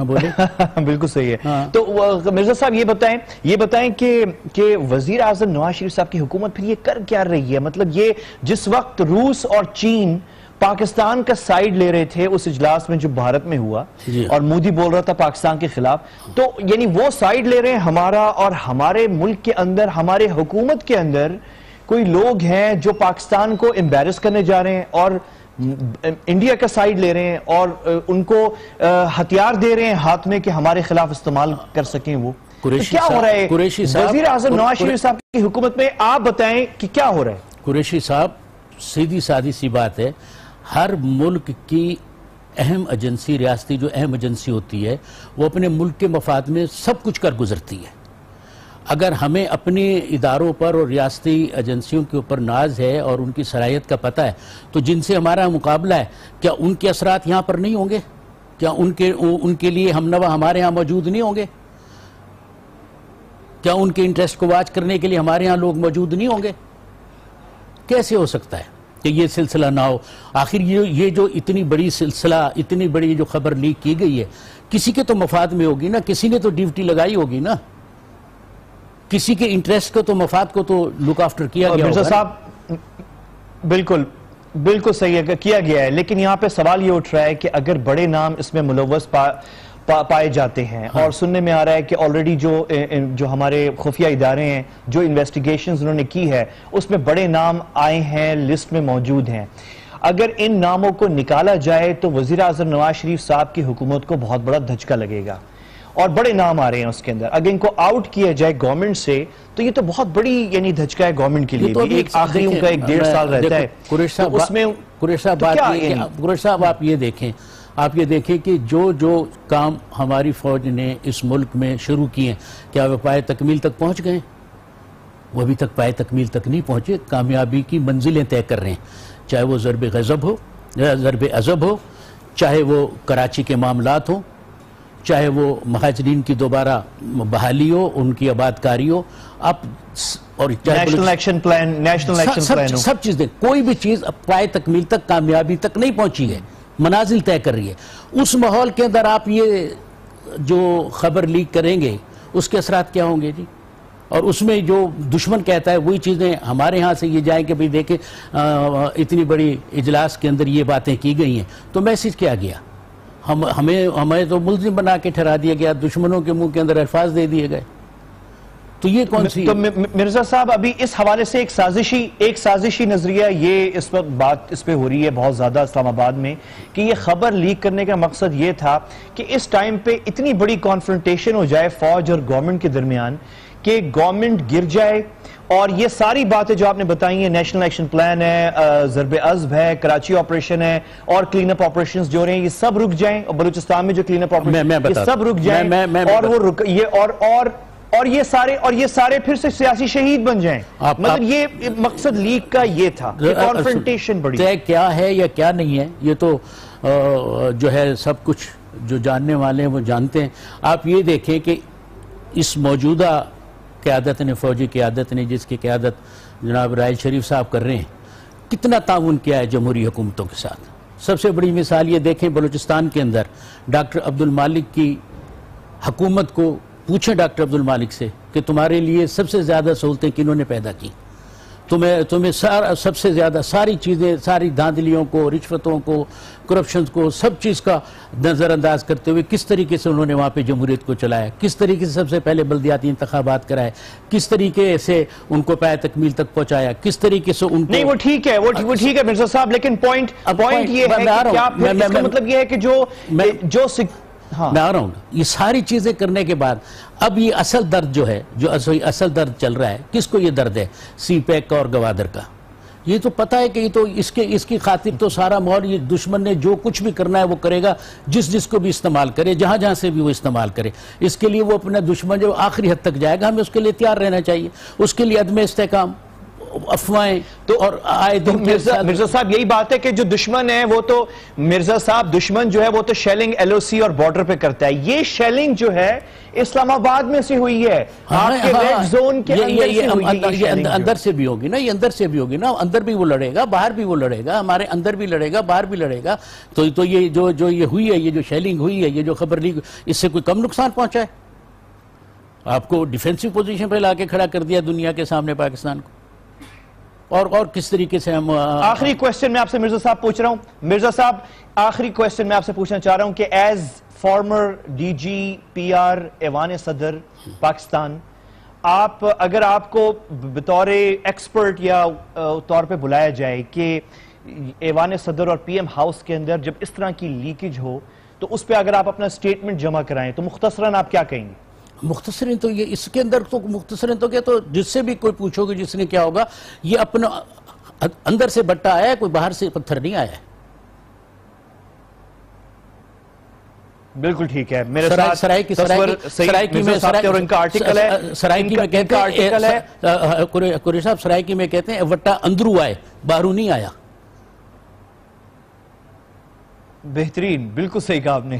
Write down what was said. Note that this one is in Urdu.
بولے بالکل صحیح ہے. تو مرزا صاحب یہ بتائیں کہ وزیر اعظم نواز شریف صاحب کی حکومت پھر یہ کر کیا رہی ہے؟ مطلب یہ جس وقت روس اور چین پاکستان کا سائیڈ لے رہے تھے اس اجلاس میں جو بھارت میں ہوا اور مودی بول رہا تھا پاکستان کے خلاف، تو یعنی وہ سائیڈ لے رہے ہیں ہمارا، اور ہمارے ملک کے اندر، ہمارے حکومت کے اندر کوئی لوگ ہیں جو پاکستان کو امبیرس کرنے جا رہے ہیں اور انڈیا کا سائیڈ لے رہے ہیں اور ان کو ہتھیار دے رہے ہیں ہاتھ میں کہ ہمارے خلاف استعمال کر سکیں وہ. کیا ہو رہا ہے وزیر اعظم نواز شریف صاحب کی حکومت میں؟ آپ بتائیں کہ کیا ہو رہا ہے. قریشی صاحب، سیدھی سادی سی بات ہے، ہر ملک کی اہم ایجنسی، ریاستی جو اہم ایجنسی ہوتی ہے، وہ اپنے ملک کے مفاد میں سب کچھ کر گزرتی ہے. اگر ہمیں اپنے اداروں پر اور ریاستی ایجنسیوں کے اوپر ناز ہے اور ان کی صلاحیت کا پتہ ہے، تو جن سے ہمارا مقابلہ ہے، کیا ان کے اثرات یہاں پر نہیں ہوں گے؟ کیا ان کے لیے ہم نوا ہمارے ہاں موجود نہیں ہوں گے؟ کیا ان کے انٹرسٹ کو واچ کرنے کے لیے ہمارے ہاں لوگ موجود نہیں ہوں گے؟ کیسے ہو سکتا ہے کہ یہ سلسلہ نہ ہو؟ آخر یہ جو اتنی بڑی سلسلہ، اتنی بڑی جو خبر لیک کی گئی ہے، کسی کے تو مفاد میں ہوگی نا، کسی نے تو ڈیوٹی لگائی ہوگی نا، کسی کے انٹرسٹ کو تو مفاد کو تو لک آفٹر کیا گیا ہوگا. مرزا صاحب بالکل صحیح ہے، کیا گیا ہے، لیکن یہاں پہ سوال یہ اٹھ رہا ہے کہ اگر بڑے نام اس میں ملوث پائے جاتے ہیں اور سننے میں آ رہا ہے کہ آلریڈی جو ہمارے خفیہ ادارے ہیں، جو انویسٹیگیشنز انہوں نے کی ہے، اس میں بڑے نام آئے ہیں، لسٹ میں موجود ہیں. اگر ان ناموں کو نکالا جائے تو وزیر اعظم نواز شریف صاحب کی حکومت کو بہت بڑا دھچکا لگے گا اور بڑے نام آ رہے ہیں اس کے اندر. اگر ان کو آؤٹ کیا جائے گورنمنٹ سے تو یہ تو بہت بڑی یعنی دھچکا ہے گورنمنٹ کے لیے بھی. ایک آخری ان کا 1.5 سال رہتا ہے. قریش صاحب آپ یہ دیکھیں کہ جو کام ہماری فوج نے اس ملک میں شروع کیے ہیں، کیا وہ پائے تکمیل تک پہنچ گئے؟ وہ ابھی تک پائے تکمیل تک نہیں پہنچے. کامیابی کی منزلیں طے کر رہے ہیں، چاہے وہ ضرب عضب ہو، چاہے وہ کراچی کے معاملات ہوں، چاہے وہ مہاجرین کی دوبارہ بحالی ہو، ان کی آبادکاری ہو، اور نیشنل ایکشن پلان سب چیزیں، کوئی بھی چیز پائے تکمیل تک، کامیابی تک نہیں پہنچی ہے، منازل طے کر رہی ہے. اس ماحول کے اندر آپ یہ جو خبر لیک کریں گے، اس کے اثرات کیا ہوں گے جی؟ اور اس میں جو دشمن کہتا ہے وہی چیزیں ہمارے ہاں سے یہ جائیں کہ بھئی دیکھیں اتنی بڑی اجلاس کے اندر یہ باتیں کی گئی ہیں، تو میسج کیا گیا؟ ہمیں تو ملزم بنا کے ٹھہرا دیا گیا، دشمنوں کے منہ کے اندر الفاظ دے دیے گئے. تو یہ کون سی؟ تو مرزا صاحب ابھی اس حوالے سے ایک سازشی نظریہ یہ اس وقت بات اس پہ ہو رہی ہے بہت زیادہ اسلام آباد میں، کہ یہ خبر لیک کرنے کا مقصد یہ تھا کہ اس ٹائم پہ اتنی بڑی کانفرنٹیشن ہو جائے فوج اور گورنمنٹ کے درمیان کہ گورنمنٹ گر جائے، اور یہ ساری باتیں جو آپ نے بتائی ہیں، نیشنل ایکشن پلان ہے، ضرب عضب ہے، کراچی آپریشن ہے، اور کلین اپ آپریشنز جو رہے ہیں، یہ سب رک جائیں، اور بلوچستان میں جو کلین اپ آپریشن یہ سب رک جائیں، اور یہ سارے پھر سے سیاسی شہید بن جائیں. مطلب یہ مقصد لیک کا یہ تھا کہ کانفرنٹیشن بڑی طے کیا ہے یا کیا نہیں ہے، یہ تو جو ہے سب کچھ جو جاننے والے ہیں وہ جانتے ہیں. آپ یہ دیکھیں کہ اس موجودہ قیادت نے، فوجی قیادت نے، جس کی قیادت جناب راحیل شریف صاحب کر رہے ہیں، کتنا تعاون کیا ہے جمہوری حکومتوں کے ساتھ. سب سے بڑی مثال یہ دیکھیں، بلوچستان کے اندر ڈاکٹر عبد المالک کی حکومت کو پوچھیں ڈاکٹر عبد المالک سے کہ تمہارے لیے سب سے زیادہ سہولتیں کنہوں نے پیدا کی؟ تمہیں سب سے زیادہ ساری چیزیں، ساری دھاندلیوں کو، رشوتوں کو، کرپشنز کو، سب چیز کا نظر انداز کرتے ہوئے کس طریقے سے انہوں نے وہاں پہ جمہوریت کو چلایا، کس طریقے سے سب سے پہلے بلدیاتی انتخابات کرائے، کس طریقے سے ان کو پائے تکمیل تک پہنچایا، کس طریقے سے ان کو... نہیں وہ ٹھیک ہے مرزا صاحب، لیکن پوائنٹ یہ ہے کہ کیا اس کا مطلب یہ ہے کہ جو میں آ رہا ہوں، یہ ساری چیزیں کرنے کے بعد اب یہ اصل درد جو ہے، جو اصل درد چل رہا ہے، کس کو یہ درد ہے؟ سی پیک کا اور گوادر کا. یہ تو پتہ ہے کہ یہ تو اس کی خاطر تو سارا ماحول، یہ دشمن نے جو کچھ بھی کرنا ہے وہ کرے گا، جس کو بھی استعمال کرے، جہاں سے بھی وہ استعمال کرے. اس کے لیے وہ اپنا دشمن جو آخری حد تک جائے گا، ہمیں اس کے لیے تیار رہنا چاہیے. اس کے لیے عدم استحکام افواہیں اور آئے تو دن مرزا صاحب یہی بات ہے کہ جو دشمن ہے وہ تو مرزا صاحب دشمن جو ہے وہ تو شیلنگ ایل او سی اور بارڈر پہ کرتا ہے. یہ شیلنگ جو ہے اسلام آباد میں سے ہوئی ہے, آپ کے ریڈ زون کے اندر سے ہوئی ہے. یہ اندر سے بھی ہوگی نا, یہ اندر سے بھی ہوگی نا, اندر بھی وہ لڑے گا, باہر بھی وہ لڑے گا, ہمارے اندر بھی لڑے گا, باہر بھی لڑے گا. تو یہ جو یہ ہوئی ہے, یہ جو شیلنگ ہوئی ہے, یہ جو خبر لیک, اس سے کوئی کم نقصان پہنچا ہے؟ آپ کو ڈیفینسو پوزیشن پہ لا کے کھڑا کر دیا دنیا کے سامنے پاکستان کو. اور کس طریقے سے ہم آخری کویسچن میں آپ سے مرزا صاحب پوچھ رہا ہوں, مرزا صاحب آخری کویسچن میں آپ سے پوچھنا چاہ رہا ہوں کہ as former D G P R ایوان صدر پاکستان, آپ اگر آپ کو بطور ایکسپرٹ یا طور پہ بلایا جائے کہ ایوان صدر اور پی ایم ہاؤس کے اندر جب اس طرح کی لیکیج ہو تو اس پہ اگر آپ اپنا سٹیٹمنٹ جمع کرائیں تو مختصراً آپ کیا کہیں گے؟ مختصراً تو یہ اس کے اندر تو مختصراً تو کیا, تو جس سے بھی کوئی پوچھو گے جس نے کیا ہوگا, یہ اپنا اندر سے بٹا آیا ہے, کوئی باہر سے پتھر نہیں آیا ہے. بالکل ٹھیک ہے. میرے ساتھ سرائکی میں کہتے ہیں وٹا اندرو آئے, باہرو نہیں آیا. بہترین, بالکل صحیح کہا آپ نے.